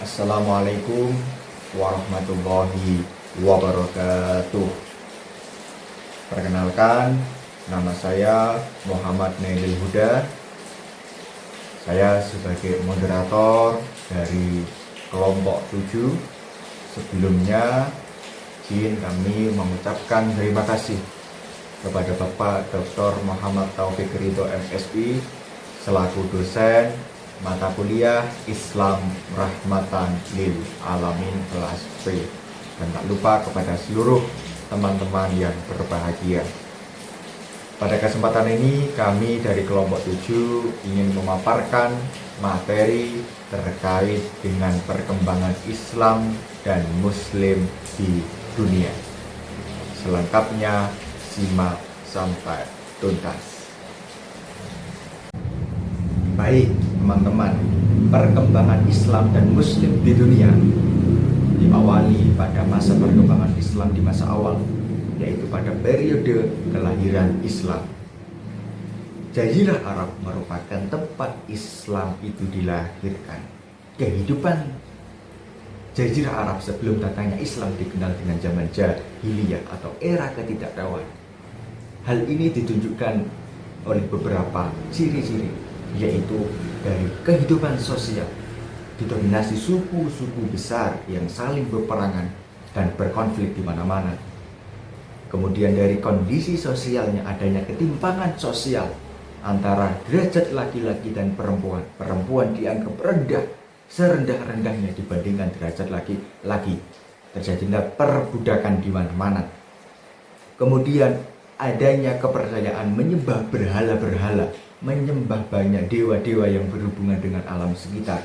Assalamualaikum warahmatullahi wabarakatuh. Perkenalkan, nama saya Muhammad Nailul Huda. Saya sebagai moderator dari kelompok 7. Sebelumnya, izin kami mengucapkan terima kasih kepada Bapak Dr. Muhammad Taufik Ridho MSI selaku dosen mata kuliah Islam Rahmatan Lil Alamin kelas B, dan tak lupa kepada seluruh teman-teman yang berbahagia. Pada kesempatan ini kami dari kelompok 7 ingin memaparkan materi terkait dengan perkembangan Islam dan Muslim di dunia. Selengkapnya simak sampai tuntas. Baik teman-teman, perkembangan Islam dan Muslim di dunia diawali pada masa perkembangan Islam di masa awal, yaitu pada periode kelahiran Islam. Jazirah Arab merupakan tempat Islam itu dilahirkan. Kehidupan Jazirah Arab sebelum datangnya Islam dikenal dengan zaman jahiliyah atau era ketidaktahuan. Hal ini ditunjukkan oleh beberapa ciri-ciri, yaitu dari kehidupan sosial didominasi suku-suku besar yang saling berperangan dan berkonflik di mana-mana. Kemudian dari kondisi sosialnya adanya ketimpangan sosial antara derajat laki-laki dan perempuan. Perempuan dianggap rendah, serendah-rendahnya dibandingkan derajat laki-laki. Terjadilah perbudakan di mana-mana. Kemudian adanya kepercayaan menyembah berhala-berhala, menyembah banyak dewa-dewa yang berhubungan dengan alam sekitar,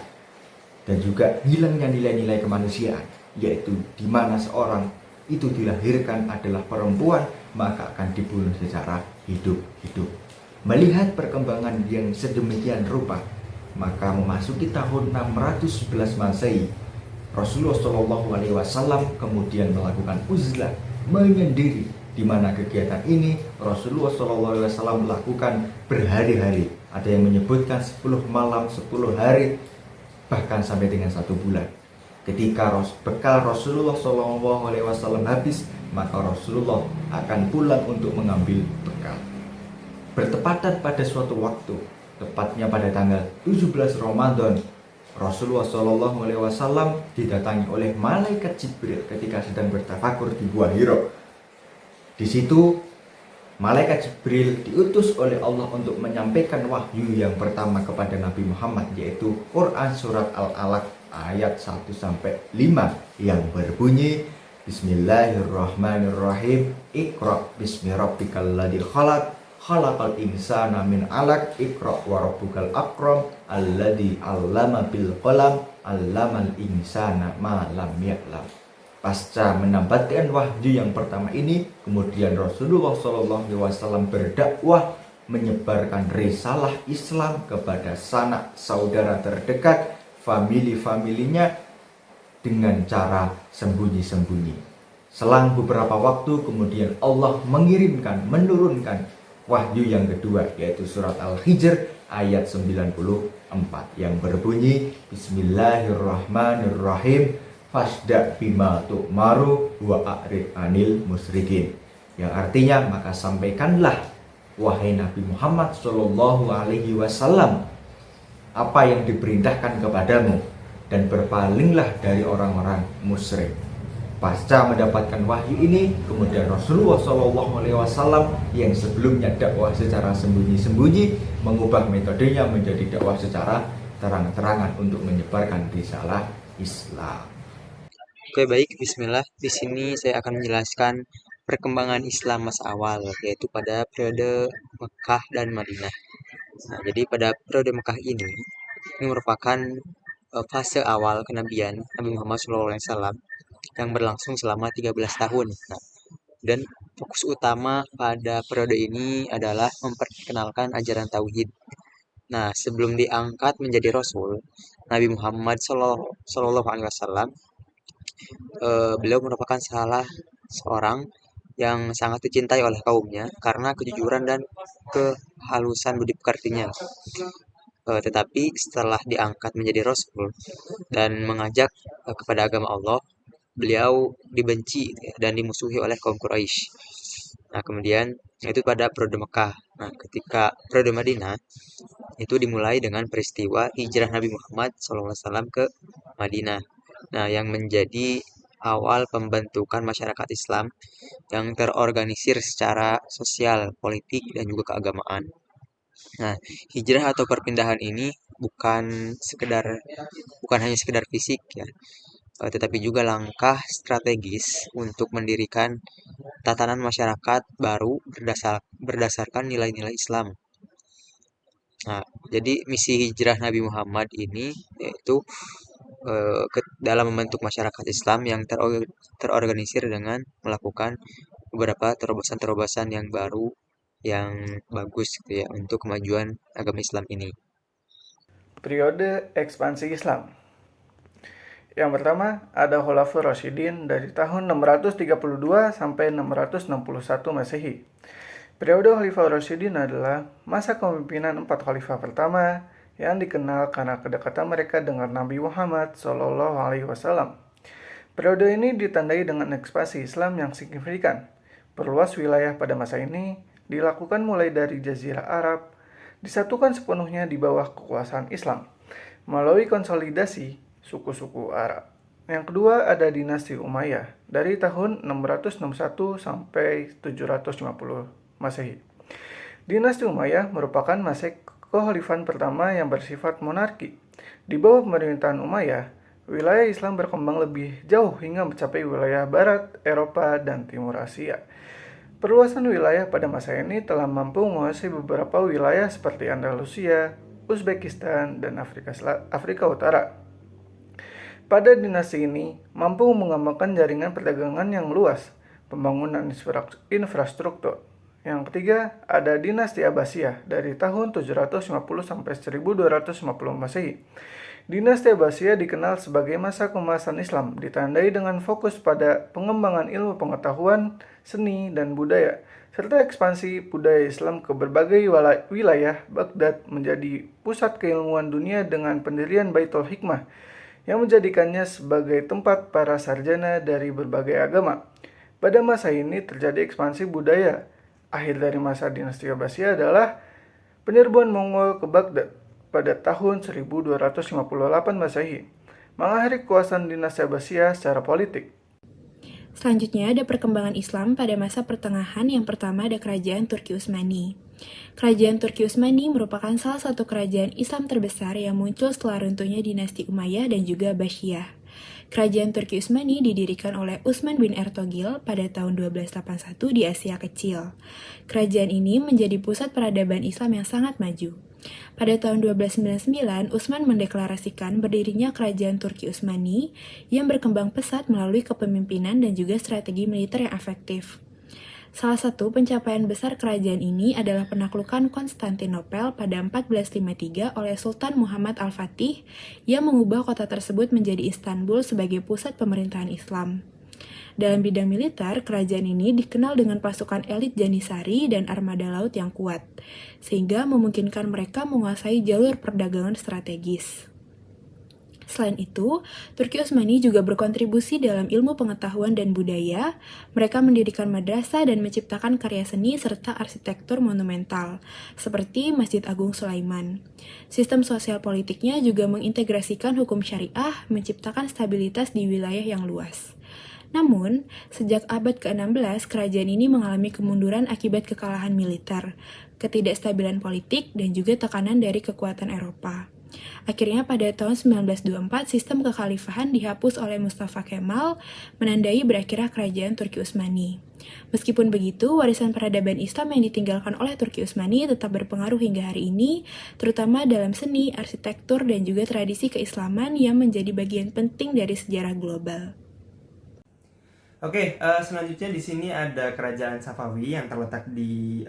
dan juga hilangnya nilai-nilai kemanusiaan, yaitu di mana seorang itu dilahirkan adalah perempuan maka akan dibunuh secara hidup-hidup. Melihat perkembangan yang sedemikian rupa, maka memasuki tahun 611 Masehi, Rasulullah SAW kemudian melakukan uzlah, menyendiri, di mana kegiatan ini Rasulullah SAW melakukan berhari-hari. Ada yang menyebutkan 10 malam, 10 hari, bahkan sampai dengan 1 bulan. Ketika bekal Rasulullah SAW habis, maka Rasulullah akan pulang untuk mengambil bekal. Bertepatan pada suatu waktu, tepatnya pada tanggal 17 Ramadan, Rasulullah SAW didatangi oleh malaikat Jibril ketika sedang bertafakur di Gua Hira. Di situ malaikat Jibril diutus oleh Allah untuk menyampaikan wahyu yang pertama kepada Nabi Muhammad, yaitu Quran surat Al-Alaq ayat 1-5 yang berbunyi, Bismillahirrahmanirrahim, Iqra bismi rabbikal ladzi khalaq, khalaqal insana min 'alaq, Iqra wa rabbukal akram, alladzi 'allama bil qalam, 'allamal insana ma lam ya'lam. Pasca mendapatkan wahyu yang pertama ini, kemudian Rasulullah SAW berdakwah menyebarkan risalah Islam kepada sanak saudara terdekat, famili-familinya, dengan cara sembunyi-sembunyi. Selang beberapa waktu kemudian Allah menurunkan wahyu yang kedua, yaitu surat Al-Hijr ayat 94 yang berbunyi, Bismillahirrahmanirrahim, fasda bima tu'maru wa a'rid anil musyrikin, yang artinya maka sampaikanlah wahai Nabi Muhammad SAW apa yang diperintahkan kepadamu dan berpalinglah dari orang-orang musyrik. Pasca mendapatkan wahyu ini, kemudian Rasulullah SAW yang sebelumnya dakwah secara sembunyi-sembunyi mengubah metodenya menjadi dakwah secara terang-terangan untuk menyebarkan risalah Islam. Oke, baik, bismillah. Di sini saya akan menjelaskan perkembangan Islam masa awal, yaitu pada periode Mekah dan Madinah. Nah, jadi pada periode Mekah ini merupakan fase awal kenabian Nabi Muhammad SAW yang berlangsung selama 13 tahun. Nah, dan fokus utama pada periode ini adalah memperkenalkan ajaran tauhid. Nah, sebelum diangkat menjadi Rasul, Nabi Muhammad SAW beliau merupakan salah seorang yang sangat dicintai oleh kaumnya karena kejujuran dan kehalusan budi pekertinya. tetapi setelah diangkat menjadi rasul dan mengajak kepada agama Allah, beliau dibenci gitu ya, dan dimusuhi oleh kaum Quraisy. Nah, kemudian itu pada periode Mekah. Nah, ketika periode Madinah itu dimulai dengan peristiwa hijrah Nabi Muhammad SAW ke Madinah. Nah, yang menjadi awal pembentukan masyarakat Islam yang terorganisir secara sosial, politik, dan juga keagamaan. Nah, hijrah atau perpindahan ini bukan hanya sekedar fisik ya, tetapi juga langkah strategis untuk mendirikan tatanan masyarakat baru berdasarkan nilai-nilai Islam. Nah, jadi misi hijrah Nabi Muhammad ini yaitu dalam membentuk masyarakat Islam yang terorganisir dengan melakukan beberapa terobosan-terobosan yang baru yang bagus gitu ya untuk kemajuan agama Islam ini. Periode ekspansi Islam. Yang pertama ada Khulafaur Rasyidin dari tahun 632 sampai 661 Masehi. Periode Khalifah Rasyidin adalah masa kepemimpinan 4 khalifah pertama yang dikenal karena kedekatan mereka dengan Nabi Muhammad SAW. Periode ini ditandai dengan ekspansi Islam yang signifikan. Perluas wilayah pada masa ini dilakukan mulai dari Jazirah Arab, disatukan sepenuhnya di bawah kekuasaan Islam, melalui konsolidasi suku-suku Arab. Yang kedua ada dinasti Umayyah dari tahun 661 sampai 750 Masehi. Dinasti Umayyah merupakan masa kekhalifahan pertama yang bersifat monarki. Di bawah pemerintahan Umayyah, wilayah Islam berkembang lebih jauh hingga mencapai wilayah barat, Eropa, dan Timur Asia. Perluasan wilayah pada masa ini telah mampu menguasai beberapa wilayah seperti Andalusia, Uzbekistan, dan Afrika Utara. Pada dinasti ini, mampu mengembangkan jaringan perdagangan yang luas, pembangunan infrastruktur. Yang ketiga, ada dinasti Abbasiyah dari tahun 750 sampai 1250 Masehi. Dinasti Abbasiyah dikenal sebagai masa keemasan Islam, ditandai dengan fokus pada pengembangan ilmu pengetahuan, seni, dan budaya, serta ekspansi budaya Islam ke berbagai wilayah. Baghdad menjadi pusat keilmuan dunia dengan pendirian Baitul Hikmah, yang menjadikannya sebagai tempat para sarjana dari berbagai agama. Pada masa ini terjadi ekspansi budaya. Akhir dari masa dinasti Abbasiyah adalah penyerbuan Mongol ke Baghdad pada tahun 1258 Masehi, mengakhiri kekuasaan dinasti Abbasiyah secara politik. Selanjutnya ada perkembangan Islam pada masa pertengahan. Yang pertama ada kerajaan Turki Utsmani. Kerajaan Turki Utsmani merupakan salah satu kerajaan Islam terbesar yang muncul setelah runtuhnya dinasti Umayyah dan juga Abbasiyah. Kerajaan Turki Utsmani didirikan oleh Utsman bin Ertogil pada tahun 1281 di Asia Kecil. Kerajaan ini menjadi pusat peradaban Islam yang sangat maju. Pada tahun 1299, Utsman mendeklarasikan berdirinya Kerajaan Turki Utsmani yang berkembang pesat melalui kepemimpinan dan juga strategi militer yang efektif. Salah satu pencapaian besar kerajaan ini adalah penaklukan Konstantinopel pada 1453 oleh Sultan Muhammad Al-Fatih yang mengubah kota tersebut menjadi Istanbul sebagai pusat pemerintahan Islam. Dalam bidang militer, kerajaan ini dikenal dengan pasukan elit Janisari dan armada laut yang kuat, sehingga memungkinkan mereka menguasai jalur perdagangan strategis. Selain itu, Turki Utsmani juga berkontribusi dalam ilmu pengetahuan dan budaya. Mereka mendirikan madrasah dan menciptakan karya seni serta arsitektur monumental, seperti Masjid Agung Sulaiman. Sistem sosial politiknya juga mengintegrasikan hukum syariah, menciptakan stabilitas di wilayah yang luas. Namun, sejak abad ke-16, kerajaan ini mengalami kemunduran akibat kekalahan militer, ketidakstabilan politik, dan juga tekanan dari kekuatan Eropa. Akhirnya pada tahun 1924, sistem kekhalifahan dihapus oleh Mustafa Kemal, menandai berakhirnya kerajaan Turki Utsmani. Meskipun begitu, warisan peradaban Islam yang ditinggalkan oleh Turki Utsmani tetap berpengaruh hingga hari ini, terutama dalam seni, arsitektur, dan juga tradisi keislaman yang menjadi bagian penting dari sejarah global. Oke, selanjutnya di sini ada kerajaan Safawi yang terletak di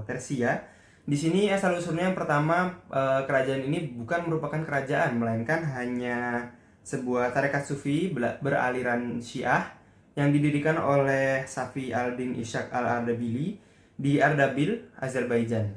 Persia. Di sini asal-usulnya yang pertama, kerajaan ini bukan merupakan kerajaan, melainkan hanya sebuah tarekat sufi beraliran Syiah yang didirikan oleh Safi al-Din Ishaq al-Ardabili di Ardabil, Azerbaijan.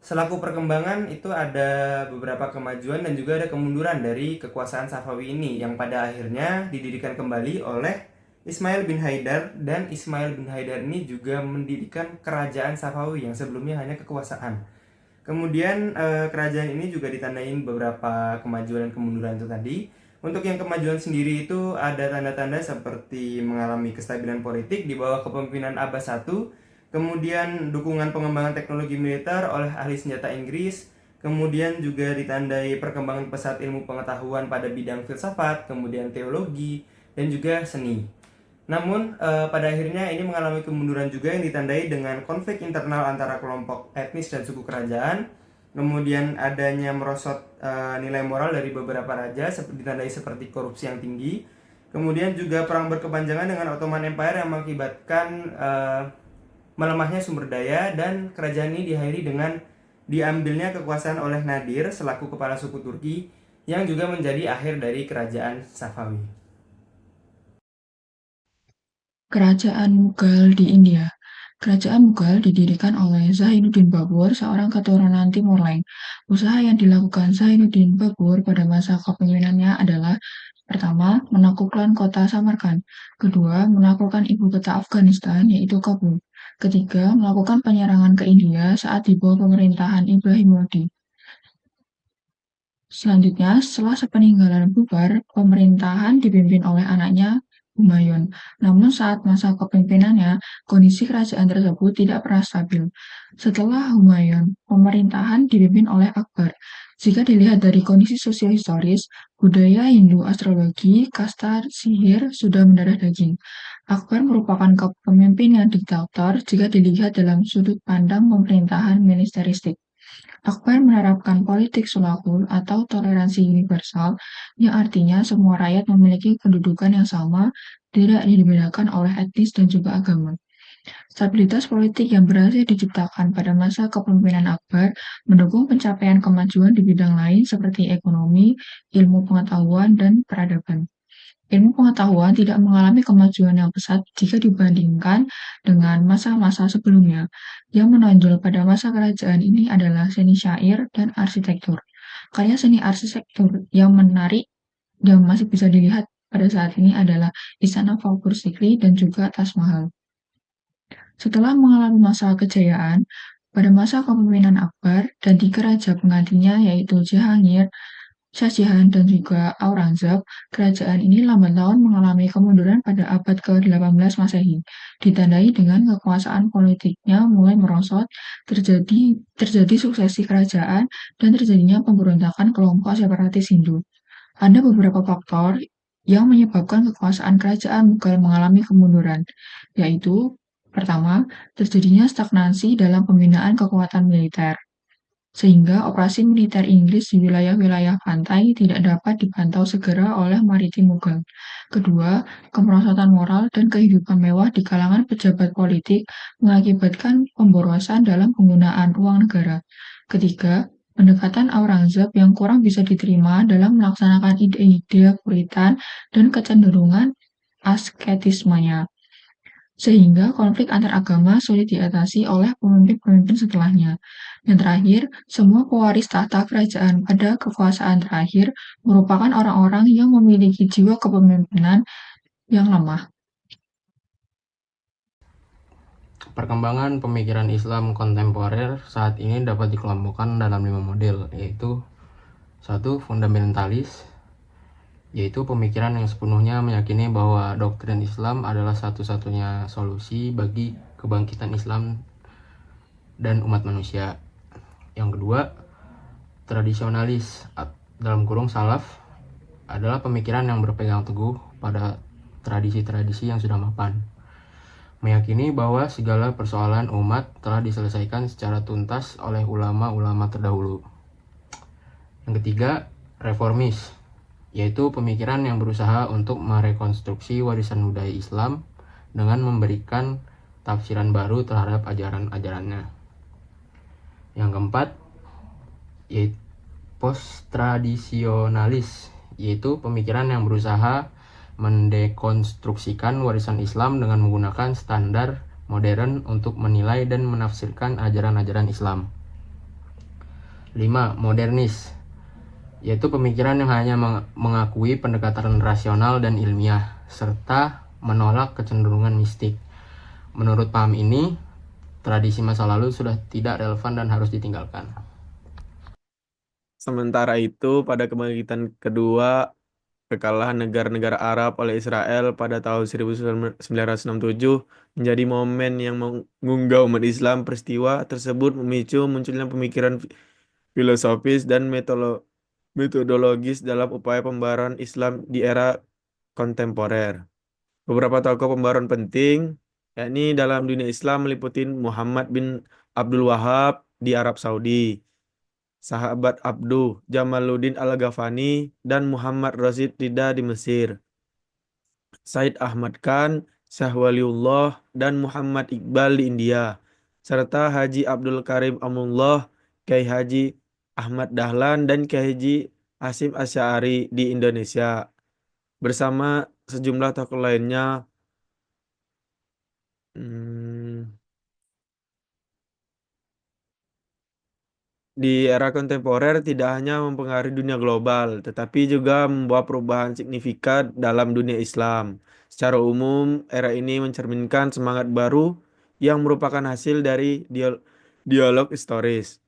Selaku perkembangan itu ada beberapa kemajuan dan juga ada kemunduran dari kekuasaan Safawi ini yang pada akhirnya didirikan kembali oleh Ismail bin Haidar, dan Ismail bin Haidar ini juga mendirikan kerajaan Safawi yang sebelumnya hanya kekuasaan. Kemudian kerajaan ini juga ditandain beberapa kemajuan dan kemunduran itu tadi. Untuk yang kemajuan sendiri itu ada tanda-tanda seperti mengalami kestabilan politik di bawah kepemimpinan Abbas I, kemudian dukungan pengembangan teknologi militer oleh ahli senjata Inggris, kemudian juga ditandai perkembangan pesat ilmu pengetahuan pada bidang filsafat, kemudian teologi, dan juga seni. Namun pada akhirnya ini mengalami kemunduran juga yang ditandai dengan konflik internal antara kelompok etnis dan suku kerajaan. Kemudian adanya merosot nilai moral dari beberapa raja ditandai seperti korupsi yang tinggi. Kemudian juga perang berkepanjangan dengan Ottoman Empire yang mengakibatkan melemahnya sumber daya, dan kerajaan ini diakhiri dengan diambilnya kekuasaan oleh Nadir selaku kepala suku Turki yang juga menjadi akhir dari kerajaan Safawi. Kerajaan Mughal di India. Kerajaan Mughal didirikan oleh Zainuddin Babur, seorang keturunan Timur Lain. Usaha yang dilakukan Zainuddin Babur pada masa kepemimpinannya adalah: pertama, menaklukkan kota Samarkand; kedua, menaklukkan ibu kota Afghanistan, yaitu Kabul; ketiga, melakukan penyerangan ke India saat di bawah pemerintahan Ibrahim Lodi. Selanjutnya, setelah sepeninggalan bubar, pemerintahan dipimpin oleh anaknya Humayun. Namun saat masa kepemimpinannya, kondisi kerajaan tersebut tidak pernah stabil. Setelah Humayun, pemerintahan dipimpin oleh Akbar. Jika dilihat dari kondisi sosio-historis, budaya Hindu, astrologi, kasta, sihir sudah mendarah daging. Akbar merupakan kepemimpinan yang diktator jika dilihat dalam sudut pandang pemerintahan militeristik. Akbar menerapkan politik sulhul atau toleransi universal, yang artinya semua rakyat memiliki kedudukan yang sama, tidak dibedakan oleh etnis dan juga agama. Stabilitas politik yang berhasil diciptakan pada masa kepemimpinan Akbar mendukung pencapaian kemajuan di bidang lain seperti ekonomi, ilmu pengetahuan, dan peradaban. Ilmu pengetahuan tidak mengalami kemajuan yang pesat jika dibandingkan dengan masa-masa sebelumnya. Yang menonjol pada masa kerajaan ini adalah seni syair dan arsitektur. Karya seni arsitektur yang menarik yang masih bisa dilihat pada saat ini adalah Istana Babur Sikri dan juga Taj Mahal. Setelah mengalami masa kejayaan, pada masa kepemimpinan Akbar dan 3 raja penggantinya yaitu Jahangir, Shah Jahan, dan juga Aurangzeb, kerajaan ini lambat laun mengalami kemunduran pada abad ke-18 Masehi, ditandai dengan kekuasaan politiknya mulai merosot, terjadi suksesi kerajaan, dan terjadinya pemberontakan kelompok separatis Hindu. Ada beberapa faktor yang menyebabkan kekuasaan kerajaan Mughal mengalami kemunduran, yaitu: pertama, terjadinya stagnasi dalam pembinaan kekuatan militer, sehingga operasi militer Inggris di wilayah-wilayah pantai tidak dapat dipantau segera oleh maritim Mughal. Kedua, kemerosotan moral dan kehidupan mewah di kalangan pejabat politik mengakibatkan pemborosan dalam penggunaan uang negara. Ketiga, pendekatan Aurangzeb yang kurang bisa diterima dalam melaksanakan ide-ide Puritan dan kecenderungan asketismenya, sehingga konflik antar agama sulit diatasi oleh pemimpin-pemimpin setelahnya. Yang terakhir, semua pewaris tahta kerajaan pada kekuasaan terakhir merupakan orang-orang yang memiliki jiwa kepemimpinan yang lemah. Perkembangan pemikiran Islam kontemporer saat ini dapat dikelompokkan dalam 5 model, yaitu: 1. Fundamentalis, yaitu pemikiran yang sepenuhnya meyakini bahwa doktrin Islam adalah satu-satunya solusi bagi kebangkitan Islam dan umat manusia. Yang kedua, tradisionalis, dalam kurung salaf, adalah pemikiran yang berpegang teguh pada tradisi-tradisi yang sudah mapan, meyakini bahwa segala persoalan umat telah diselesaikan secara tuntas oleh ulama-ulama terdahulu. Yang ketiga, reformis, yaitu pemikiran yang berusaha untuk merekonstruksi warisan budaya Islam dengan memberikan tafsiran baru terhadap ajaran-ajarannya. Yang keempat, yaitu post-tradisionalis, yaitu pemikiran yang berusaha mendekonstruksikan warisan Islam dengan menggunakan standar modern untuk menilai dan menafsirkan ajaran-ajaran Islam. 5. Modernis, yaitu pemikiran yang hanya mengakui pendekatan rasional dan ilmiah, serta menolak kecenderungan mistik. Menurut paham ini, tradisi masa lalu sudah tidak relevan dan harus ditinggalkan. Sementara itu, pada kebangkitan kedua, kekalahan negara-negara Arab oleh Israel pada tahun 1967 menjadi momen yang mengunggah umat Islam. Peristiwa tersebut memicu munculnya pemikiran filosofis dan metodologis dalam upaya pembaruan Islam di era kontemporer. Beberapa tokoh pembaruan penting, yakni dalam dunia Islam meliputi Muhammad bin Abdul Wahab di Arab Saudi, Sahabat Abduh Jamaluddin Al-Ghafani, dan Muhammad Rasid Rida di Mesir, Said Ahmad Khan, Syah Waliullah, dan Muhammad Iqbal di India, serta Haji Abdul Karim Amullah, Kiai Haji Ahmad Dahlan, dan Kiai Haji Hasyim Asy'ari di Indonesia, bersama sejumlah tokoh lainnya. Di era kontemporer tidak hanya mempengaruhi dunia global, tetapi juga membawa perubahan signifikan dalam dunia Islam. Secara umum, era ini mencerminkan semangat baru yang merupakan hasil dari dialog historis.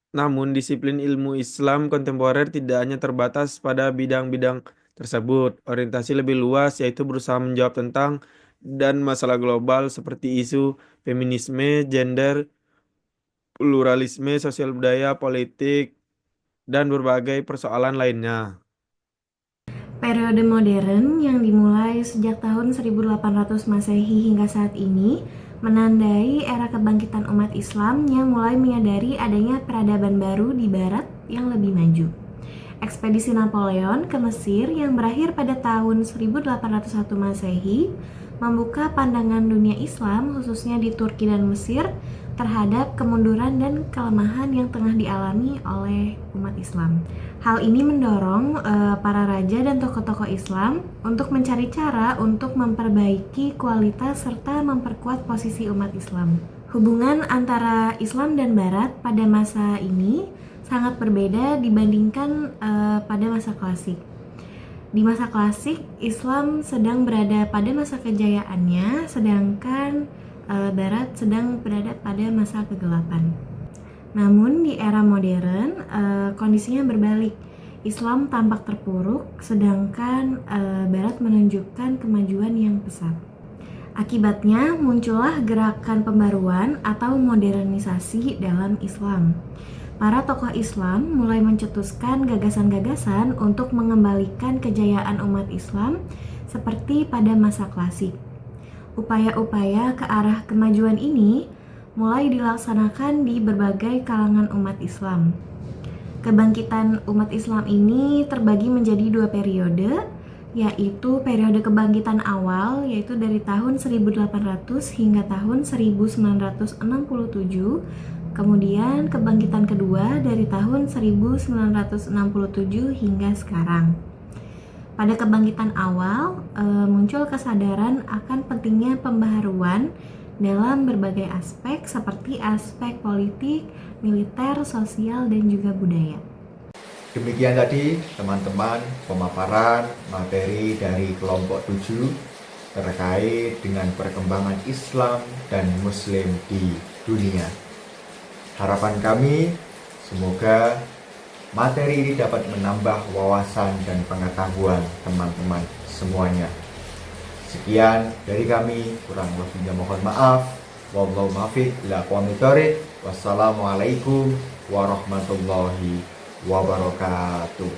Namun, disiplin ilmu Islam kontemporer tidak hanya terbatas pada bidang-bidang tersebut. Orientasi lebih luas yaitu berusaha menjawab tentang dan masalah global seperti isu feminisme, gender, pluralisme, sosial budaya, politik, dan berbagai persoalan lainnya. Periode modern yang dimulai sejak tahun 1800 Masehi hingga saat ini menandai era kebangkitan umat Islam yang mulai menyadari adanya peradaban baru di barat yang lebih maju. Ekspedisi Napoleon ke Mesir yang berakhir pada tahun 1801 Masehi membuka pandangan dunia Islam khususnya di Turki dan Mesir terhadap kemunduran dan kelemahan yang tengah dialami oleh umat Islam. Hal ini mendorong para raja dan tokoh-tokoh Islam untuk mencari cara untuk memperbaiki kualitas serta memperkuat posisi umat Islam. Hubungan antara Islam dan Barat pada masa ini sangat berbeda dibandingkan pada masa klasik. Di masa klasik, Islam sedang berada pada masa kejayaannya, sedangkan Barat sedang berada pada masa kegelapan. Namun di era modern, kondisinya berbalik. Islam tampak terpuruk, sedangkan Barat menunjukkan kemajuan yang pesat. Akibatnya muncullah gerakan pembaruan atau modernisasi dalam Islam. Para tokoh Islam mulai mencetuskan gagasan-gagasan untuk mengembalikan kejayaan umat Islam seperti pada masa klasik. Upaya-upaya ke arah kemajuan ini mulai dilaksanakan di berbagai kalangan umat Islam. Kebangkitan umat Islam ini terbagi menjadi dua periode, yaitu periode kebangkitan awal yaitu dari tahun 1800 hingga tahun 1967, kemudian kebangkitan kedua dari tahun 1967 hingga sekarang. Pada kebangkitan awal, muncul kesadaran akan pentingnya pembaharuan dalam berbagai aspek seperti aspek politik, militer, sosial, dan juga budaya. Demikian tadi teman-teman pemaparan materi dari kelompok 7 terkait dengan perkembangan Islam dan Muslim di dunia. Harapan kami semoga materi ini dapat menambah wawasan dan pengetahuan teman-teman semuanya. Sekian dari kami, kurang lebihnya mohon maaf. Wallahu muwaffiq ila aqwamit thoriq. Wassalamualaikum warahmatullahi wabarakatuh.